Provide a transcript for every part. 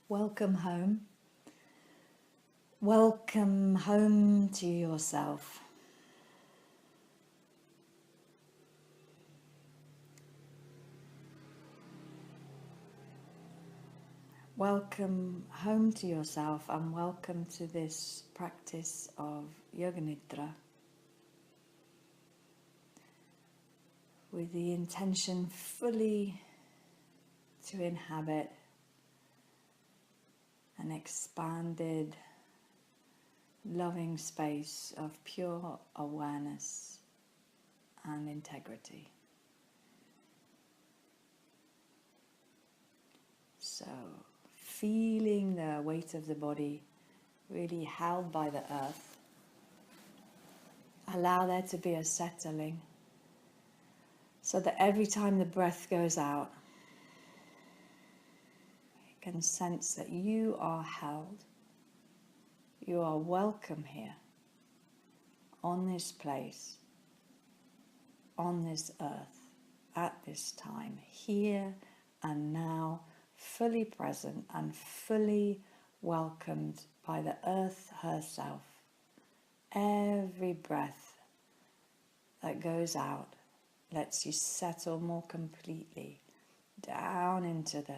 Welcome home. Welcome home to yourself. Welcome home to yourself and welcome to this practice of Yoga Nidra with the intention fully to inhabit an expanded, loving space of pure awareness and integrity. So, feeling the weight of the body really held by the earth. Allow there to be a settling so that every time the breath goes out, you can sense that you are held. You are welcome here, on this place, on this earth, at this time, here and now, fully present and fully welcomed by the earth herself. Every breath that goes out lets you settle more completely down into the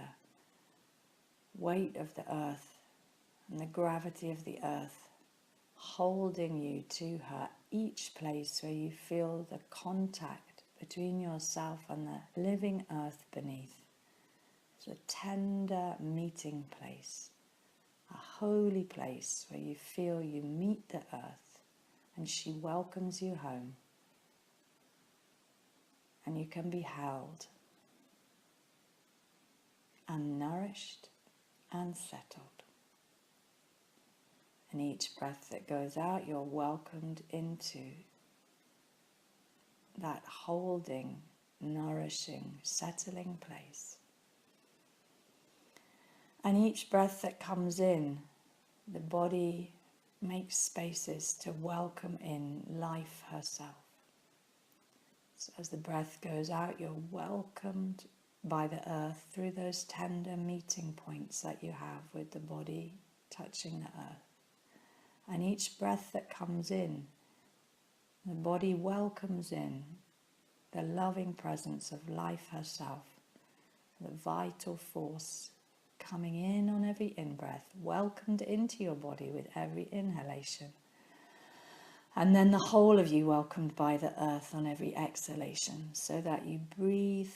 weight of the earth and the gravity of the earth, holding you to her, each place where you feel the contact between yourself and the living earth beneath. It's a tender meeting place, a holy place where you feel you meet the earth and she welcomes you home. And you can be held and nourished and settled. And each breath that goes out, you're welcomed into that holding, nourishing, settling place. And each breath that comes in, the body makes spaces to welcome in life herself. So as the breath goes out, you're welcomed by the earth through those tender meeting points that you have with the body touching the earth. And each breath that comes in, the body welcomes in the loving presence of life herself, the vital force coming in on every in-breath, welcomed into your body with every inhalation. And then the whole of you welcomed by the earth on every exhalation, so that you breathe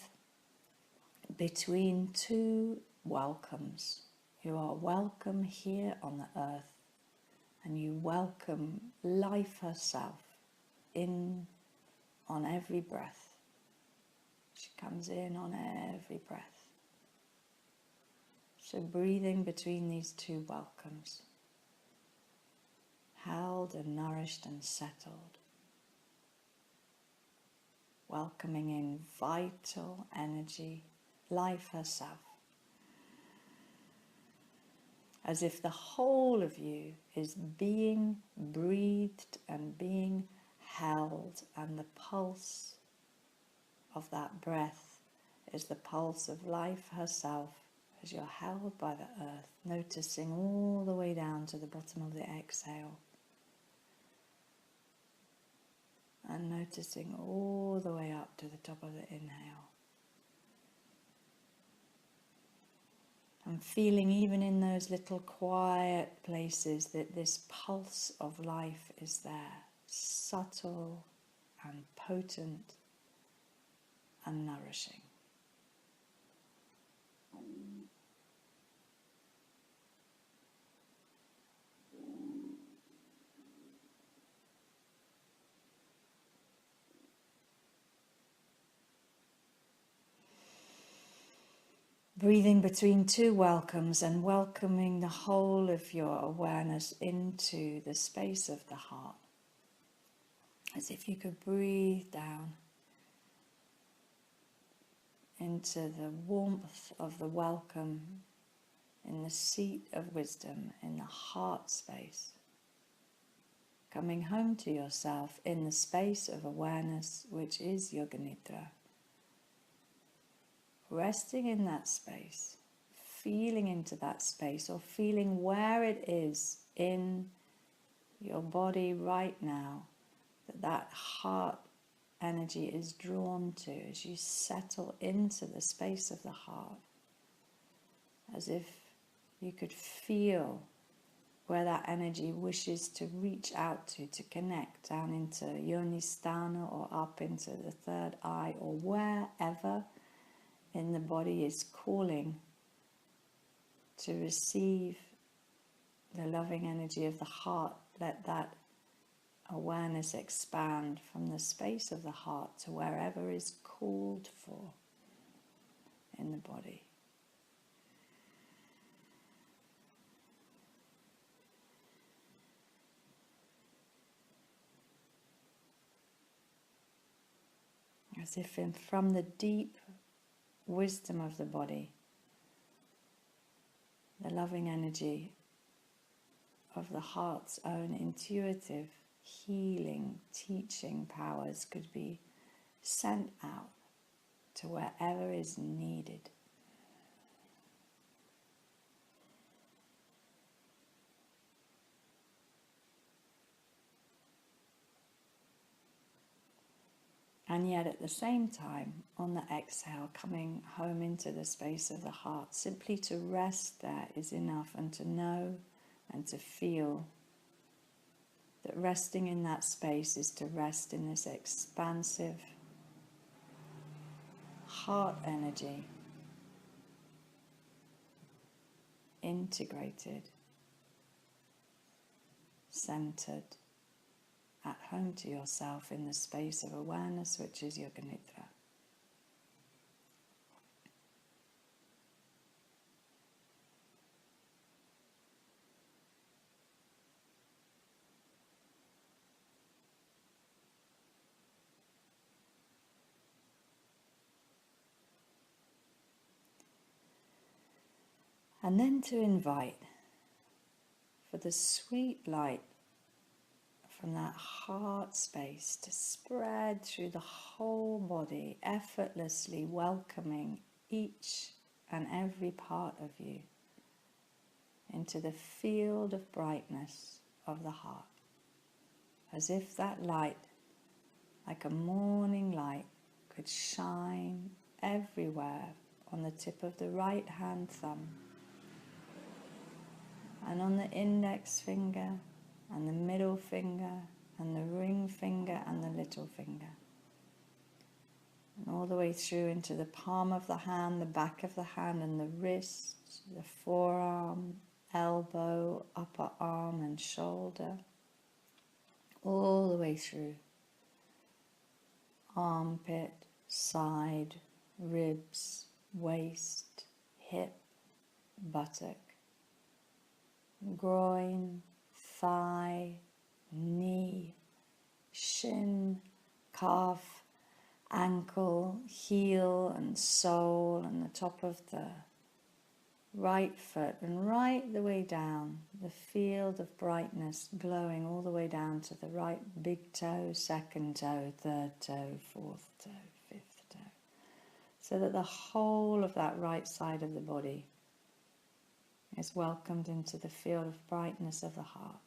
between two welcomes. You are welcome here on the earth, and you welcome life herself in on every breath. She comes in on every breath. So breathing between these two welcomes, held and nourished and settled, welcoming in vital energy, life herself, as if the whole of you is being breathed and being held, and the pulse of that breath is the pulse of life herself as you're held by the earth, noticing all the way down to the bottom of the exhale. And noticing all the way up to the top of the inhale. And feeling even in those little quiet places that this pulse of life is there, subtle and potent and nourishing. Breathing between two welcomes and welcoming the whole of your awareness into the space of the heart. As if you could breathe down into the warmth of the welcome in the seat of wisdom, in the heart space. Coming home to yourself in the space of awareness, which is Yoga Nidra. Resting in that space, feeling into that space, or feeling where it is in your body right now that heart energy is drawn to, as you settle into the space of the heart, as if you could feel where that energy wishes to reach out to connect down into Yonisthana, or up into the third eye, or wherever in the body is calling to receive the loving energy of the heart. Let that awareness expand from the space of the heart to wherever is called for in the body. As if from the deep wisdom of the body, the loving energy of the heart's own intuitive, healing, teaching powers could be sent out to wherever is needed. And yet at the same time, on the exhale, coming home into the space of the heart, simply to rest there is enough, and to know and to feel that resting in that space is to rest in this expansive heart energy, integrated, centered, at home to yourself in the space of awareness, which is Yoga Nidra. And then to invite for the sweet light from that heart space to spread through the whole body, effortlessly welcoming each and every part of you into the field of brightness of the heart, as if that light, like a morning light, could shine everywhere on the tip of the right hand thumb, and on the index finger, and the middle finger, and the ring finger, and the little finger. And all the way through into the palm of the hand, the back of the hand, and the wrist, the forearm, elbow, upper arm, and shoulder. All the way through. Armpit, side, ribs, waist, hip, buttock, groin, thigh, knee, shin, calf, ankle, heel and sole, and the top of the right foot, and right the way down, the field of brightness glowing all the way down to the right big toe, second toe, third toe, fourth toe, fifth toe, so that the whole of that right side of the body is welcomed into the field of brightness of the heart.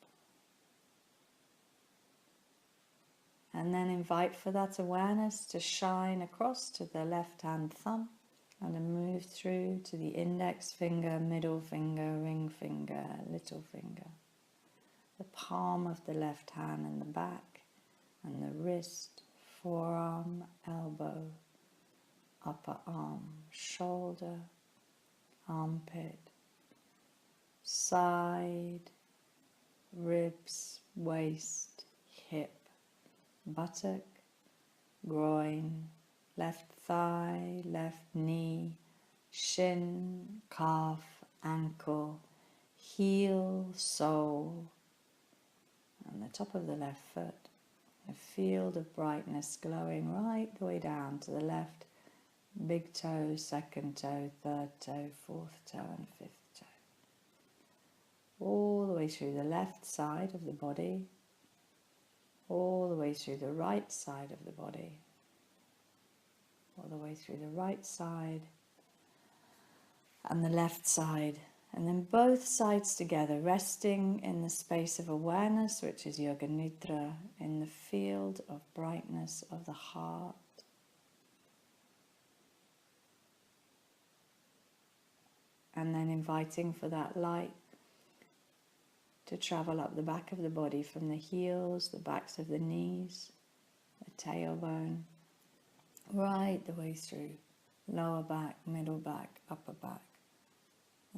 And then invite for that awareness to shine across to the left hand thumb, and to move through to the index finger, middle finger, ring finger, little finger, the palm of the left hand and the back, and the wrist, forearm, elbow, upper arm, shoulder, armpit, side, ribs, waist, hip, buttock, groin, left thigh, left knee, shin, calf, ankle, heel, sole, and the top of the left foot. A field of brightness glowing right the way down to the left big toe, second toe, third toe, fourth toe, and fifth toe. All the way through the left side of the body, all the way through the right side of the body, all the way through the right side, and the left side. And then both sides together, resting in the space of awareness, which is Yoga Nidra, in the field of brightness of the heart. And then inviting for that light to travel up the back of the body from the heels, the backs of the knees, the tailbone, right the way through, lower back, middle back, upper back,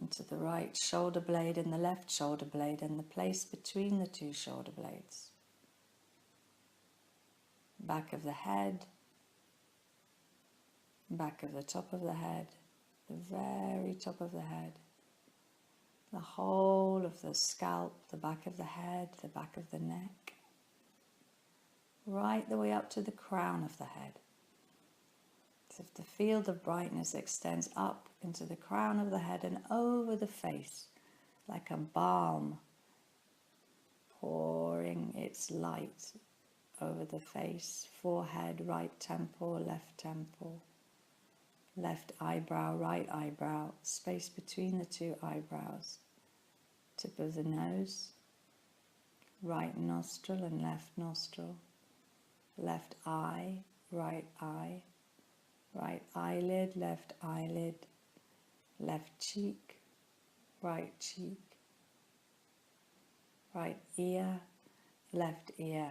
into the right shoulder blade and the left shoulder blade and the place between the two shoulder blades. Back of the head, back of the top of the head, the very top of the head, the whole of the scalp, the back of the head, the back of the neck, right the way up to the crown of the head. So if the field of brightness extends up into the crown of the head and over the face, like a balm pouring its light over the face, forehead, right temple, left eyebrow, right eyebrow, space between the two eyebrows, tip of the nose, right nostril and left nostril, left eye, right eyelid, left cheek, right ear, left ear,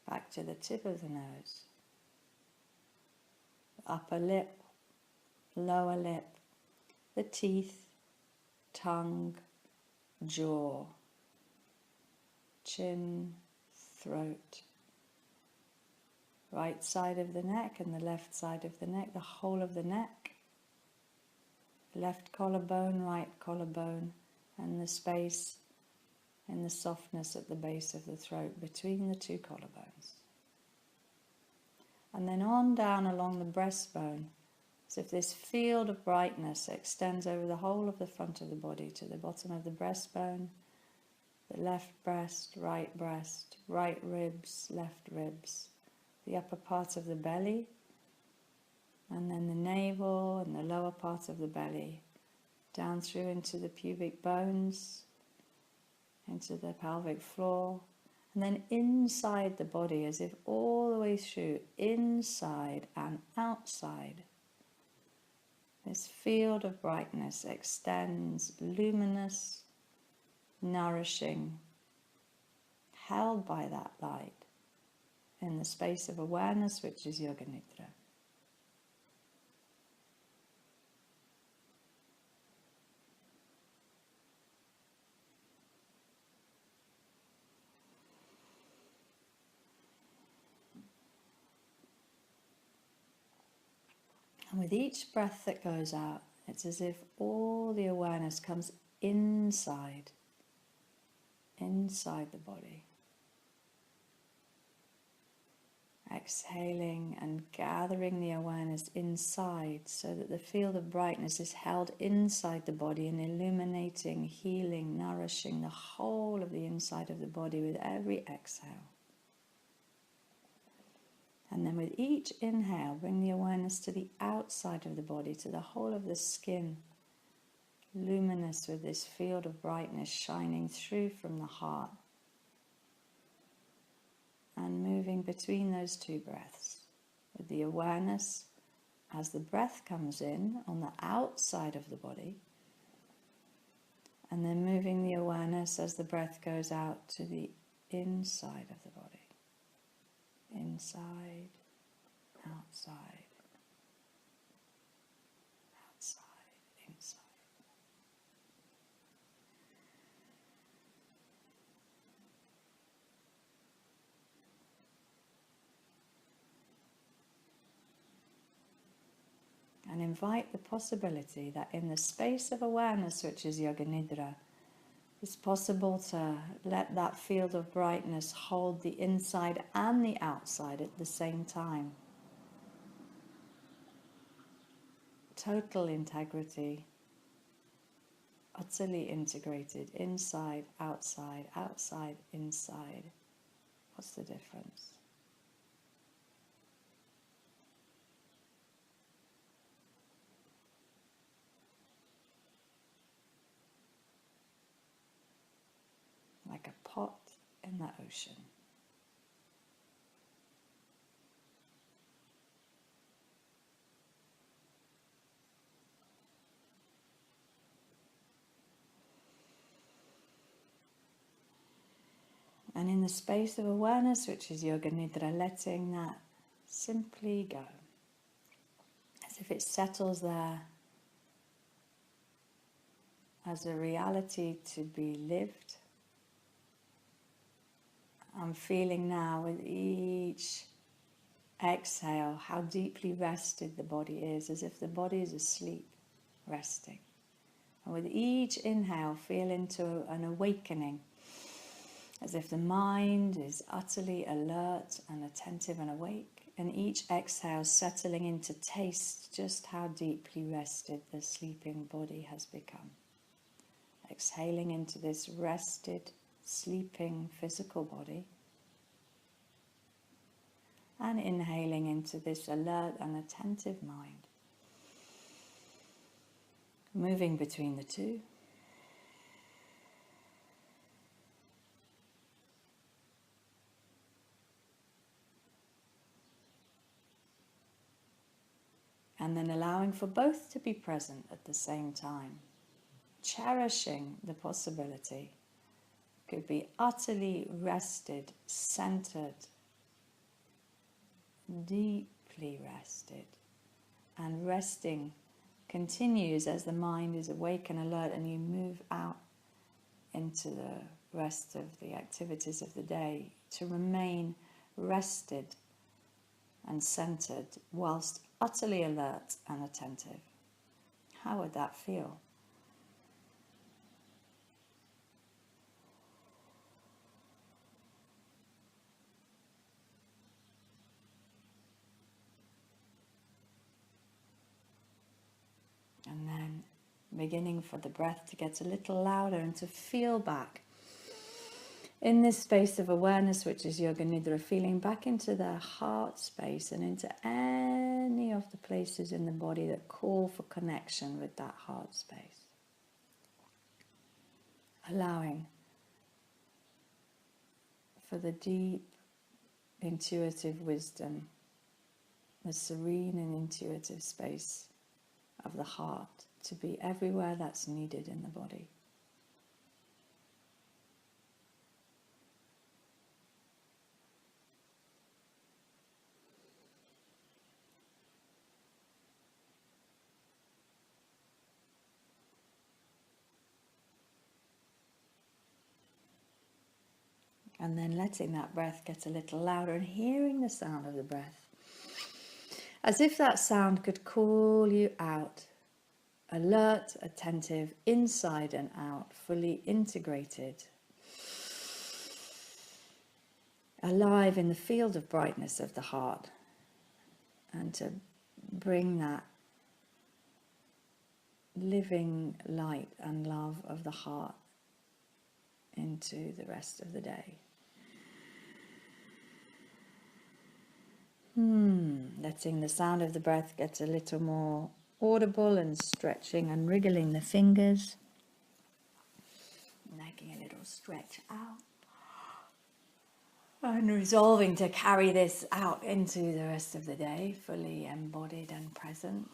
back to the tip of the nose, upper lip, lower lip, the teeth, tongue, jaw, chin, throat, right side of the neck and the left side of the neck, the whole of the neck, left collarbone, right collarbone, and the space and the softness at the base of the throat between the two collarbones. And then on down along the breastbone, as if this field of brightness extends over the whole of the front of the body to the bottom of the breastbone, the left breast, right ribs, left ribs, the upper part of the belly, and then the navel and the lower part of the belly, down through into the pubic bones, into the pelvic floor, and then inside the body, as if all the way through, inside and outside. This field of brightness extends, luminous, nourishing, held by that light in the space of awareness, which is Yoga Nidra. And with each breath that goes out, it's as if all the awareness comes inside the body. Exhaling and gathering the awareness inside so that the field of brightness is held inside the body and illuminating, healing, nourishing the whole of the inside of the body with every exhale. And then with each inhale, bring the awareness to the outside of the body, to the whole of the skin, luminous with this field of brightness shining through from the heart and moving between those two breaths with the awareness as the breath comes in on the outside of the body, and then moving the awareness as the breath goes out to the inside of the body. Inside, outside, outside, inside. And invite the possibility that in the space of awareness, which is Yoga Nidra, it's possible to let that field of brightness hold the inside and the outside at the same time. Total integrity, utterly integrated, inside, outside, outside, inside. What's the difference? like a pot in the ocean. And in the space of awareness, which is Yoga Nidra, letting that simply go. As if it settles there as a reality to be lived. I'm feeling now with each exhale how deeply rested the body is, as if the body is asleep, resting. And with each inhale, feel into an awakening, as if the mind is utterly alert and attentive and awake, and each exhale settling into taste just how deeply rested the sleeping body has become. Exhaling into this rested, sleeping physical body, and inhaling into this alert and attentive mind. Moving between the two. And then allowing for both to be present at the same time. Cherishing the possibility. Could be utterly rested, centered, deeply rested. And resting continues as the mind is awake and alert and you move out into the rest of the activities of the day to remain rested and centered whilst utterly alert and attentive. How would that feel? And then beginning for the breath to get a little louder and to feel back in this space of awareness, which is Yoga Nidra, feeling back into the heart space and into any of the places in the body that call for connection with that heart space. Allowing for the deep intuitive wisdom, the serene and intuitive space of the heart to be everywhere that's needed in the body. And then letting that breath get a little louder and hearing the sound of the breath. As if that sound could call you out, alert, attentive, inside and out, fully integrated. Alive in the field of brightness of the heart. And to bring that living light and love of the heart into the rest of the day. Letting the sound of the breath get a little more audible and stretching and wriggling the fingers. Making a little stretch out. And resolving to carry this out into the rest of the day, fully embodied and present.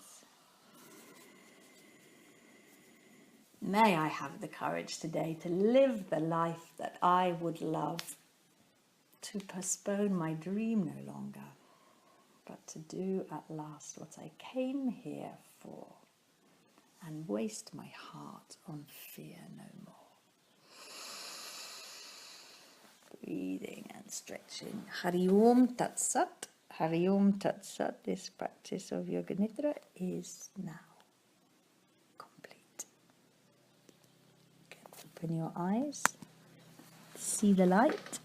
May I have the courage today to live the life that I would love, to postpone my dream no longer, but to do at last what I came here for, and waste my heart on fear no more. Breathing and stretching. Hari Om Tat Sat. Hari Om Tat Sat. This practice of Yoga Nidra is now complete. You can open your eyes. See the light.